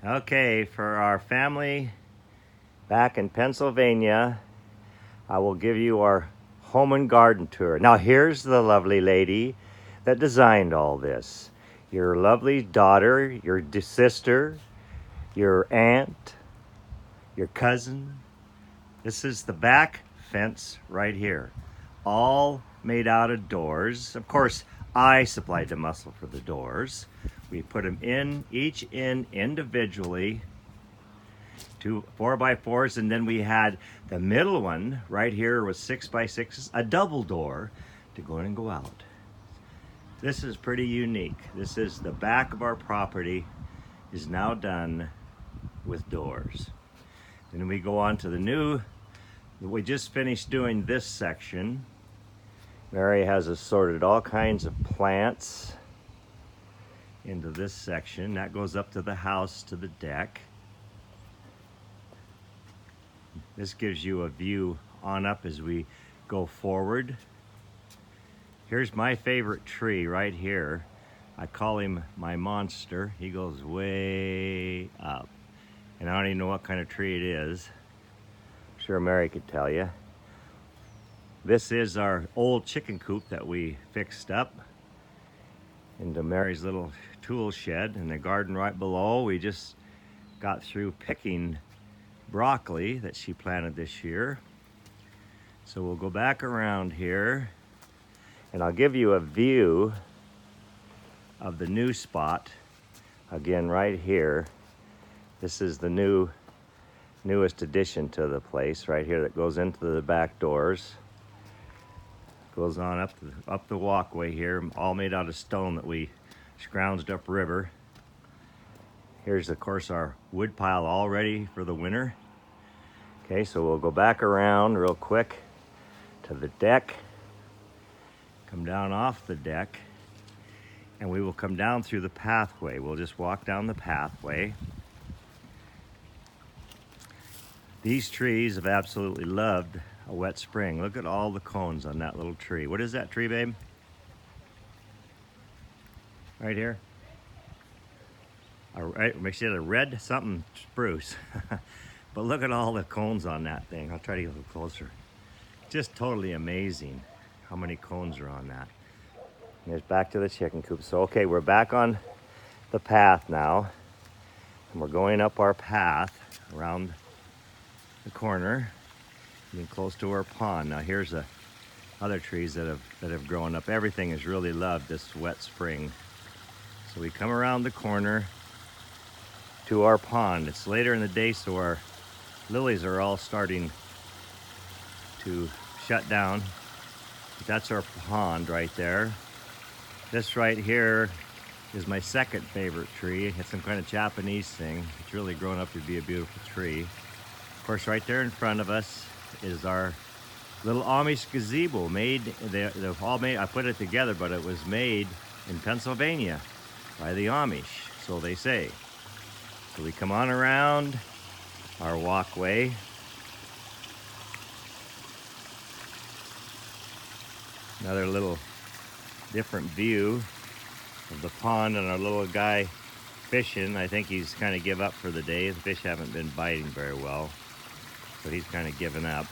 Okay, for our family back in Pennsylvania, I will give you our home and garden tour. Now, here's the lovely lady that designed all this. Your lovely daughter, your sister, your aunt, your cousin. This is the back fence right here. All made out of doors. Of course, I supplied the muscle for the doors. We put them in, each in individually, 4x4s, and then we had the middle one right here was 6x6s, a double door to go in and go out. This is pretty unique. This is the back of our property is now done with doors. Then we go on to the new, we just finished doing this section. Mary has assorted all kinds of plants into this section. That goes up to the house, to the deck. This gives you a view on up as we go forward. Here's my favorite tree right here. I call him my monster. He goes way up. And I don't even know what kind of tree it is. I'm sure Mary could tell you. This is our old chicken coop that we fixed up into Mary's little tool shed. In the garden right below, we just got through picking broccoli that she planted this year. So we'll go back around here and I'll give you a view of the new spot. Again, right here. This is the newest addition to the place right here that goes into the back doors. Goes on up the walkway here, all made out of stone that we scrounged up river. Here's, of course, our wood pile all ready for the winter. Okay, so we'll go back around real quick to the deck, come down off the deck, and we will come down through the pathway. We'll just walk down the pathway. These trees have absolutely loved a wet spring. Look at all the cones on that little tree. What is that tree, babe? Right here? Make sure a red something spruce. But look at all the cones on that thing. I'll try to get a little closer. Just totally amazing how many cones are on that. And there's back to the chicken coop. So, okay, we're back on the path now. And we're going up our path around the corner, getting close to our pond. Now here's the other trees that have grown up. Everything has really loved this wet spring. So we come around the corner to our pond. It's later in the day, so our lilies are all starting to shut down. That's our pond right there. This right here is my second favorite tree. It's some kind of Japanese thing. It's really grown up to be a beautiful tree. Of course, right there in front of us is our little Amish gazebo they've all made, I put it together, but it was made in Pennsylvania by the Amish, so they say. So we come on around our walkway. Another little different view of the pond and our little guy fishing. I think he's kind of give up for the day. The fish haven't been biting very well, so he's kind of given up.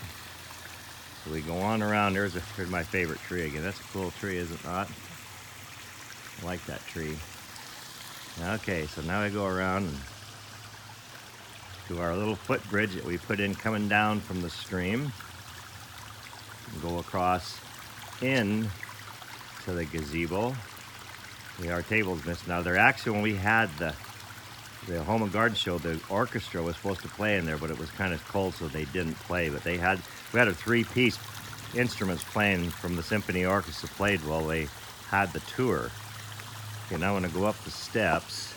So we go on around. Here's my favorite tree again. That's a cool tree, is it not? I like that tree. Okay, so now we go around to our little footbridge that we put in coming down from the stream. Go across in to the gazebo. Our table's missing now. They're actually, when we had the home and garden show, the orchestra was supposed to play in there, but it was kind of cold, so they didn't play. But we had a three-piece instruments playing from the symphony orchestra played while they had the tour. Okay, now I'm going to go up the steps.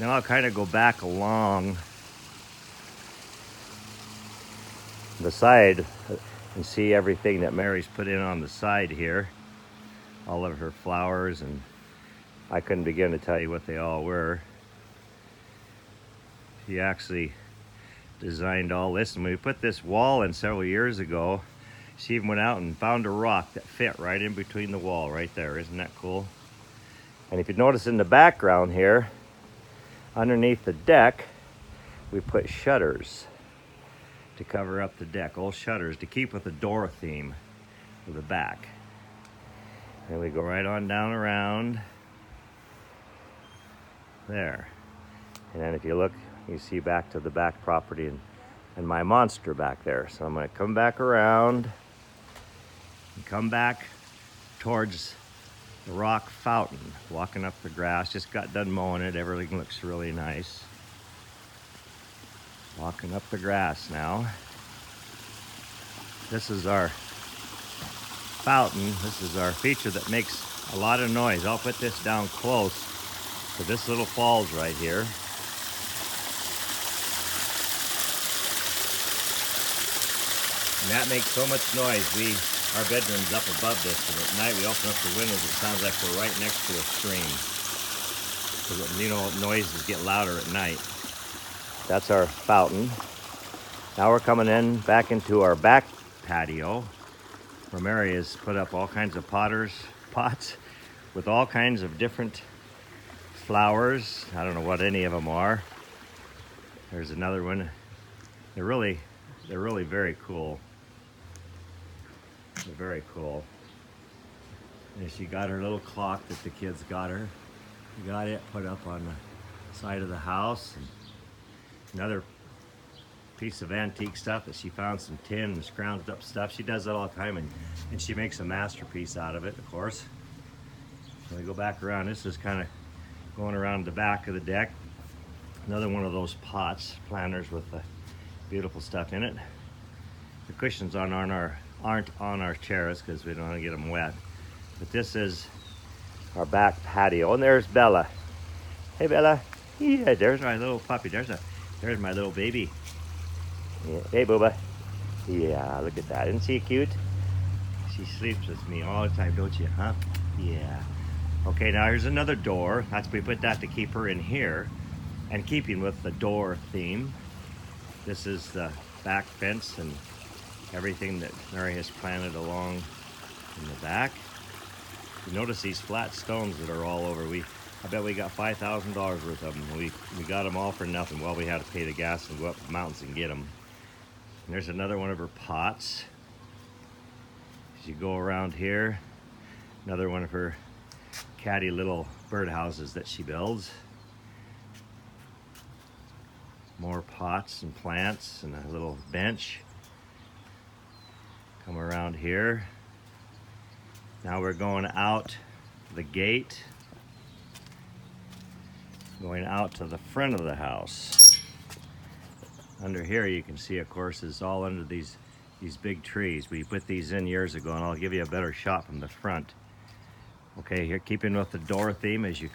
Now I'll kind of go back along the side and see everything that Mary's put in on the side here. All of her flowers, and I couldn't begin to tell you what they all were. She actually designed all this, and when we put this wall in several years ago, she even went out and found a rock that fit right in between the wall right there. Isn't that cool? And if you notice in the background here, Underneath the deck, we put shutters to cover up the deck, old shutters to keep with the door theme of the back. And we go right on down around there. And then if you look, you see back to the back property and my monster back there. So I'm gonna come back around and come back towards the rock fountain, walking up the grass. Just got done mowing it. Everything looks really nice. Walking up the grass now. This is our fountain. This is our feature that makes a lot of noise. I'll put this down close to this little falls right here. And that makes so much noise. Our bedroom's up above this, and at night we open up the windows. It sounds like we're right next to a stream. Because, you know, noises get louder at night. That's our fountain. Now we're coming in back into our back patio, where Mary has put up all kinds of pots with all kinds of different flowers. I don't know what any of them are. There's another one. They're really very cool. They're very cool. And she got her little clock that the kids got her. We got it put up on the side of the house. And another piece of antique stuff that she found, some tin and scrounged up stuff. She does that all the time, and she makes a masterpiece out of it, of course. So we go back around. This is kind of going around the back of the deck. Another one of those pots, planters with the beautiful stuff in it. The cushions aren't on our chairs because we don't want to get them wet. But this is our back patio, and there's Bella. Hey, Bella. Yeah, there's my little puppy. There's my little baby. Yeah. Hey, Booba. Yeah, look at that. Isn't she cute? She sleeps with me all the time, don't you, huh? Yeah. Okay, now here's another door. We put that to keep her in here. And keeping with the door theme, this is the back fence and everything that Mary has planted along in the back. You notice these flat stones that are all over. I bet we got $5,000 worth of them. We got them all for nothing. Well, we had to pay the gas and go up the mountains and get them. And there's another one of her pots. As you go around here, another one of her catty little birdhouses that she builds. More pots and plants and a little bench. Come around here. Now we're going out the gate, going out to the front of the house. Under here you can see, of course, is all under these big trees. We put these in years ago, and I'll give you a better shot from the front. Okay, here, keeping with the door theme, as you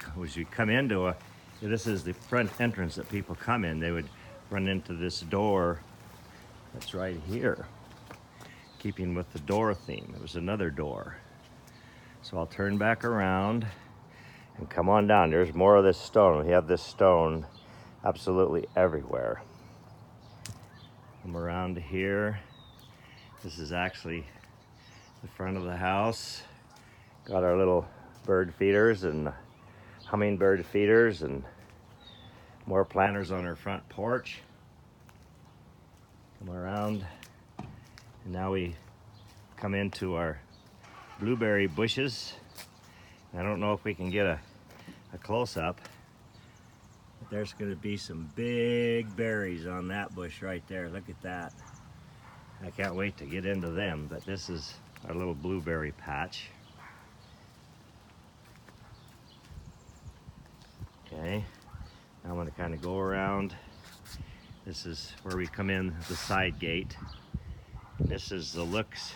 come into this is the front entrance that people come in. They would run into this door that's right here. Keeping with the door theme, it was another door. So I'll turn back around and come on down. There's more of this stone. We have this stone absolutely everywhere. Come around here. This is actually the front of the house. Got our little bird feeders and hummingbird feeders and more planters on our front porch. Come around, and now we come into our blueberry bushes. I don't know if we can get a close-up, but there's going to be some big berries on that bush right there. Look at that. I can't wait to get into them, but this is our little blueberry patch. Okay, now I'm going to kind of go around. This is where we come in the side gate. This is the looks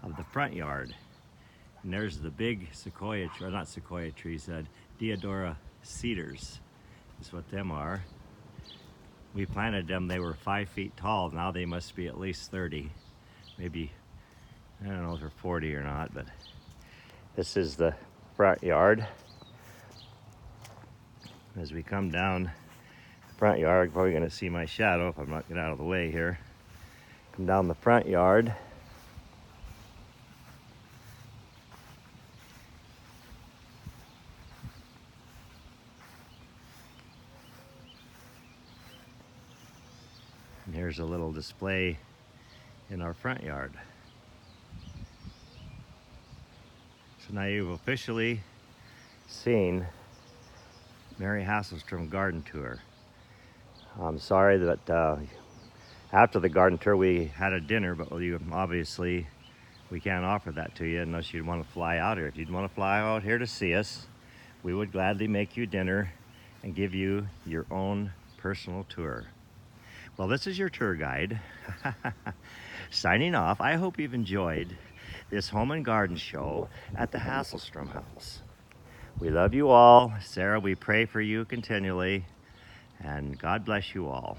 of the front yard. And there's the big sequoia tree, not sequoia trees, deodora cedars is what them are. We planted them, they were 5 feet tall. Now they must be at least 30. Maybe, I don't know if they're 40 or not, but this is the front yard. As we come down the front yard, you're probably gonna see my shadow if I'm not getting out of the way here. Come down the front yard. And here's a little display in our front yard. So now you've officially seen Mary Hasselstrom garden tour. I'm sorry that after the garden tour we had a dinner, but obviously we can't offer that to you unless you'd want to fly out here. If you'd want to fly out here to see us, we would gladly make you dinner and give you your own personal tour. Well, this is your tour guide signing off. I hope you've enjoyed this home and garden show at the Hasselstrom House. We love you all. Sarah, we pray for you continually, and God bless you all.